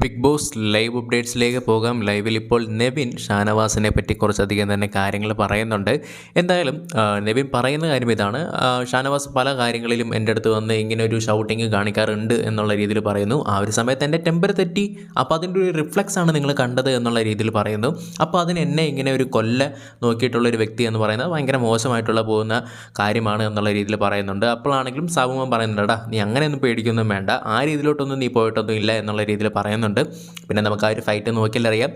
Big boss live അപ്ഡേറ്റ്സിലേക്ക് പോകാം. ലൈവിൽ ഇപ്പോൾ നെവിൻ ഷാനവാസിനെ പറ്റി കുറച്ചധികം തന്നെ കാര്യങ്ങൾ പറയുന്നുണ്ട്. എന്തായാലും നെവിൻ പറയുന്ന കാര്യം ഇതാണ്. ഷാനവാസ് പല കാര്യങ്ങളിലും എൻ്റെ അടുത്ത് വന്ന് ഇങ്ങനെ ഒരു ഷൗട്ടിങ് കാണിക്കാറുണ്ട് എന്നുള്ള രീതിയിൽ പറയുന്നു. ആ ഒരു സമയത്ത് എൻ്റെ ടെമ്പർ തെറ്റി, അപ്പോൾ അതിൻ്റെ ഒരു റിഫ്ലക്സ് ആണ് നിങ്ങൾ കണ്ടത് എന്നുള്ള രീതിയിൽ പറയുന്നു. അപ്പോൾ അതിന് എന്നെ ഇങ്ങനെ ഒരു നോക്കിയിട്ടുള്ളൊരു വ്യക്തി എന്ന് പറയുന്നത് ഭയങ്കര മോശമായിട്ടുള്ള പോകുന്ന കാര്യമാണ് എന്നുള്ള രീതിയിൽ പറയുന്നുണ്ട്. അപ്പോഴാണെങ്കിലും സാബുമോൻ പറയുന്നുണ്ടാ, നീ അങ്ങനെയൊന്നും പേടിക്കൊന്നും വേണ്ട, ആ രീതിയിലോട്ടൊന്നും നീ പോയിട്ടൊന്നും ഇല്ല എന്നുള്ള രീതിയിൽ പറയുന്നുണ്ട്. പിന്നെ നമുക്ക് ആ ഒരു ഫൈറ്റ് നോക്കിയാലറിയാം.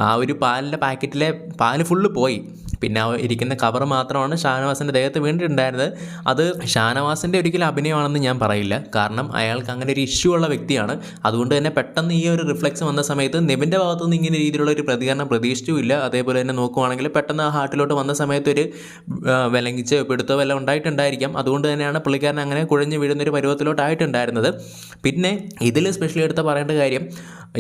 ആ ഒരു പാലിൻ്റെ പാക്കറ്റിലെ പാല് ഫുള്ള് പോയി, പിന്നെ ആ ഇരിക്കുന്ന കവർ മാത്രമാണ് ഷാനവാസിൻ്റെ ദേഹത്ത് വീണിട്ടുണ്ടായിരുന്നത്. അത് ഷാനവാസിൻ്റെ ഒരിക്കലും അഭിനയമാണെന്ന് ഞാൻ പറയില്ല, കാരണം അയാൾക്ക് അങ്ങനെ ഒരു ഇഷ്യൂ ഉള്ള വ്യക്തിയാണ്. അതുകൊണ്ട് തന്നെ പെട്ടെന്ന് ഈ ഒരു റിഫ്ലെക്സ് വന്ന സമയത്ത് നെവിൻ്റെ ഭാഗത്തുനിന്ന് ഇങ്ങനെ രീതിയിലുള്ള ഒരു പ്രതികരണം പ്രതീക്ഷിച്ചുമില്ല. അതേപോലെ തന്നെ നോക്കുവാണെങ്കിൽ പെട്ടെന്ന് ആ ഹാർട്ടിലോട്ട് വന്ന സമയത്ത് ഒരു വിലങ്ങിച്ച് പിടുത്തോ വല്ലതും ഉണ്ടായിട്ടുണ്ടായിരിക്കാം. അതുകൊണ്ട് തന്നെയാണ് പുള്ളിക്കാരൻ അങ്ങനെ കുഴഞ്ഞു വീഴുന്നൊരു പരുവത്തിലോട്ടായിട്ടുണ്ടായിരുന്നത്. പിന്നെ ഇതിൽ സ്പെഷ്യലി എടുത്ത് പറയേണ്ട കാര്യം,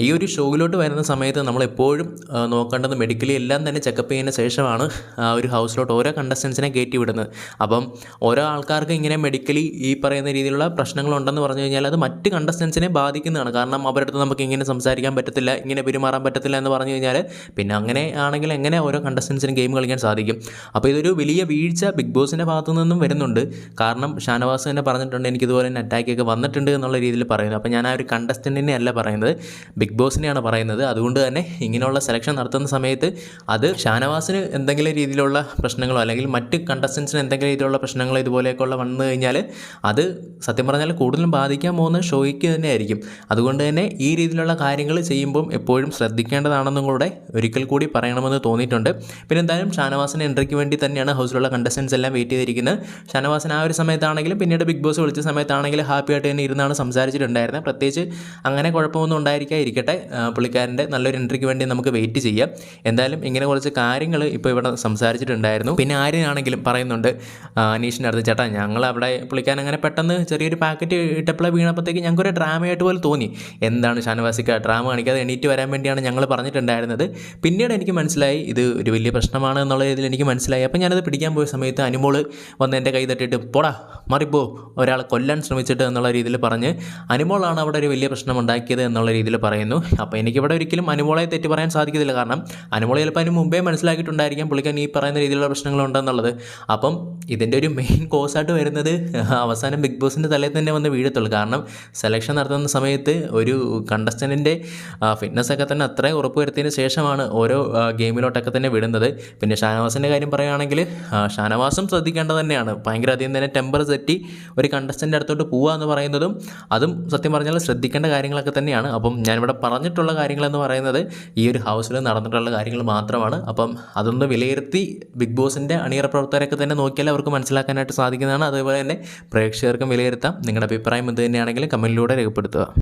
ഈ ഒരു ഷോയിലോട്ട് വരുന്ന സമയത്ത് നമ്മളെപ്പോഴും നോക്കേണ്ടത് മെഡിക്കലി എല്ലാം തന്നെ ചെക്കപ്പ് ചെയ്യുന്ന ശേഷമാണ് ആ ഒരു ഹൗസിലോട്ട് ഓരോ കണ്ടസ്റ്റൻസിനെ കയറ്റി വിടുന്നത്. അപ്പം ഓരോ ആൾക്കാർക്ക് ഇങ്ങനെ മെഡിക്കലി ഈ പറയുന്ന രീതിയിലുള്ള പ്രശ്നങ്ങളുണ്ടെന്ന് പറഞ്ഞു കഴിഞ്ഞാൽ അത് മറ്റ് കണ്ടസ്റ്റൻസിനെ ബാധിക്കുന്നതാണ്. കാരണം അവരുടെ അടുത്ത് നമുക്ക് ഇങ്ങനെ സംസാരിക്കാൻ പറ്റത്തില്ല, ഇങ്ങനെ പെരുമാറാൻ പറ്റത്തില്ല എന്ന് പറഞ്ഞു കഴിഞ്ഞാൽ പിന്നെ അങ്ങനെ ആണെങ്കിൽ എങ്ങനെ ഓരോ കണ്ടസ്റ്റൻസിനും ഗെയിം കളിക്കാൻ സാധിക്കും? അപ്പോൾ ഇതൊരു വലിയ വീഴ്ച ബിഗ് ബോസിൻ്റെ ഭാഗത്തു നിന്നും വരുന്നുണ്ട്. കാരണം ഷാനവാസ് തന്നെ പറഞ്ഞിട്ടുണ്ട്, എനിക്കിതുപോലെ തന്നെ അറ്റാക്കൊക്കെ വന്നിട്ടുണ്ട് എന്നുള്ള രീതിയിൽ പറയുന്നു. അപ്പോൾ ഞാൻ ആ ഒരു കണ്ടസ്റ്റൻറ്റിനെ അല്ല പറയുന്നത്, ബിഗ് ബോസിനെയാണ് പറയുന്നത്. അതുകൊണ്ട് തന്നെ ഇങ്ങനെയുള്ള സെലക്ഷൻ നടത്തുന്ന സമയത്ത് അത് ഷാനവാസിന് എന്തെങ്കിലും രീതിയിലുള്ള പ്രശ്നങ്ങളോ അല്ലെങ്കിൽ മറ്റ് കണ്ടസ്റ്റൻസിന് എന്തെങ്കിലും രീതിയിലുള്ള പ്രശ്നങ്ങളോ ഇതുപോലെയൊക്കെയുള്ള വന്നു കഴിഞ്ഞാൽ അത് സത്യം പറഞ്ഞാൽ കൂടുതലും ബാധിക്കാൻ പോകുന്നത് ഷോയ്ക്ക് തന്നെ ആയിരിക്കും. അതുകൊണ്ട് തന്നെ ഈ രീതിയിലുള്ള കാര്യങ്ങൾ ചെയ്യുമ്പം എപ്പോഴും ശ്രദ്ധിക്കേണ്ടതാണെന്നും കൂടെ ഒരിക്കൽ കൂടി പറയണമെന്ന് തോന്നിയിട്ടുണ്ട്. പിന്നെ എന്തായാലും ഷാനവാസിൻ്റെ എൻട്രിക്ക് വേണ്ടി തന്നെയാണ് ഹൗസിലുള്ള കണ്ടസ്റ്റൻസ് എല്ലാം വെയിറ്റ് ചെയ്തിരിക്കുന്നത്. ഷാനവാസിന് ആ ഒരു സമയത്താണെങ്കിലും പിന്നീട് ബിഗ് ബോസ് വിളിച്ച സമയത്താണെങ്കിലും ഹാപ്പി ആയിട്ട് തന്നെ ഇരുന്നാണ് സംസാരിച്ചിട്ടുണ്ടായിരുന്നത്. പ്രത്യേകിച്ച് അങ്ങനെ കുഴപ്പമൊന്നും ഉണ്ടായിരിക്കട്ടെ. പുള്ളിക്കാരൻ്റെ നല്ലൊരു എൻട്രിക്ക് വേണ്ടി നമുക്ക് വെയിറ്റ് ചെയ്യാം. എന്തായാലും ഇങ്ങനെ കുറച്ച് കാര്യങ്ങൾ ഇപ്പോൾ ഇവിടെ സംസാരിച്ചിട്ടുണ്ടായിരുന്നു. പിന്നെ ആര്യനാണെങ്കിലും പറയുന്നുണ്ട് അനീഷിൻ്റെ അടുത്ത്, ചേട്ടാ ഞങ്ങൾ അവിടെ പുള്ളിക്കാരൻ അങ്ങനെ പെട്ടെന്ന് ചെറിയൊരു പാക്കറ്റ് ഇട്ടപ്പോഴേ വീണപ്പോഴത്തേക്ക് ഞങ്ങൾക്കൊരു ഡ്രാമയായിട്ട് പോലെ തോന്നി. എന്താണ് ഷാനവാസിക്ക ഡ്രാമ കാണിക്കാതെ എണീറ്റ് വരാൻ വേണ്ടിയാണ് ഞങ്ങൾ പറഞ്ഞിട്ടുണ്ടായിരുന്നത്. പിന്നീട് എനിക്ക് മനസ്സിലായി ഇത് ഒരു വലിയ പ്രശ്നമാണ് എന്നുള്ള രീതിയിൽ എനിക്ക് മനസ്സിലായി. അപ്പോൾ ഞാനത് പിടിക്കാൻ പോയ സമയത്ത് അനുമോൾ വന്ന് എൻ്റെ കൈ തട്ടിയിട്ട് പോടാ മാറിപ്പോ, ഒരാളെ കൊല്ലാൻ ശ്രമിച്ചിട്ട് എന്നുള്ള രീതിയിൽ പറഞ്ഞ് അനുമോളാണ് അവിടെ ഒരു വലിയ പ്രശ്നം ഉണ്ടാക്കിയത് എന്നുള്ള രീതിയിൽ പറയുന്നു. അപ്പോൾ എനിക്കിവിടെ ഒരിക്കലും അനുമോളെ തെറ്റ് പറയാൻ സാധിക്കത്തില്ല. കാരണം അനുമോളെ ചിലപ്പോൾ അതിന് മുമ്പേ മനസ്സിലാക്കിയിട്ടുണ്ടായിരിക്കാം പുള്ളിക്കാൻ ഈ പറയുന്ന രീതിയിലുള്ള പ്രശ്നങ്ങളുണ്ടെന്നുള്ളത്. അപ്പം ഇതിൻ്റെ ഒരു മെയിൻ കോസായിട്ട് വരുന്നത് അവസാനം ബിഗ് ബോസിൻ്റെ തലയിൽ തന്നെ വന്ന് വീഴത്തുള്ളൂ. കാരണം സെലക്ഷൻ നടത്തുന്ന സമയത്ത് ഒരു കണ്ടസ്റ്റൻറ്റിൻ്റെ ഫിറ്റ്നസ്സൊക്കെ തന്നെ അത്രയും ഉറപ്പ് വരുത്തിയതിന് ശേഷമാണ് ഓരോ ഗെയിമിലോട്ടൊക്കെ തന്നെ വിടുന്നത്. പിന്നെ ഷാനവാസിൻ്റെ കാര്യം പറയുകയാണെങ്കിൽ ഷാനവാസും ശ്രദ്ധിക്കേണ്ടത് തന്നെയാണ്. ഭയങ്കര അധികം തന്നെ ടെമ്പർ തെറ്റി ഒരു കണ്ടസ്റ്റൻ്റ് അടുത്തോട്ട് പോവുക എന്ന് പറയുന്നതും അതും സത്യം പറഞ്ഞാൽ ശ്രദ്ധിക്കേണ്ട കാര്യങ്ങളൊക്കെ തന്നെയാണ്. അപ്പം ഞാനിവിടെ പറഞ്ഞിട്ടുള്ള കാര്യങ്ങളെന്ന് പറയുന്നത് ഈ ഒരു ഹൗസിൽ നടന്നിട്ടുള്ള കാര്യങ്ങൾ മാത്രമാണ്. അപ്പം അതൊന്ന് വിലയിരുത്തി ബിഗ് ബോസിൻ്റെ അണിയറ പ്രവർത്തകരൊക്കെ തന്നെ നോക്കിയാൽ അവർക്ക് മനസ്സിലാക്കാനായിട്ട് സാധിക്കുന്നതാണ്. അതുപോലെ തന്നെ പ്രേക്ഷകർക്കും വിലയിരുത്താം. നിങ്ങളുടെ അഭിപ്രായം എന്ത് തന്നെയാണെങ്കിലും കമൻറ്റിലൂടെ രേഖപ്പെടുത്തുക.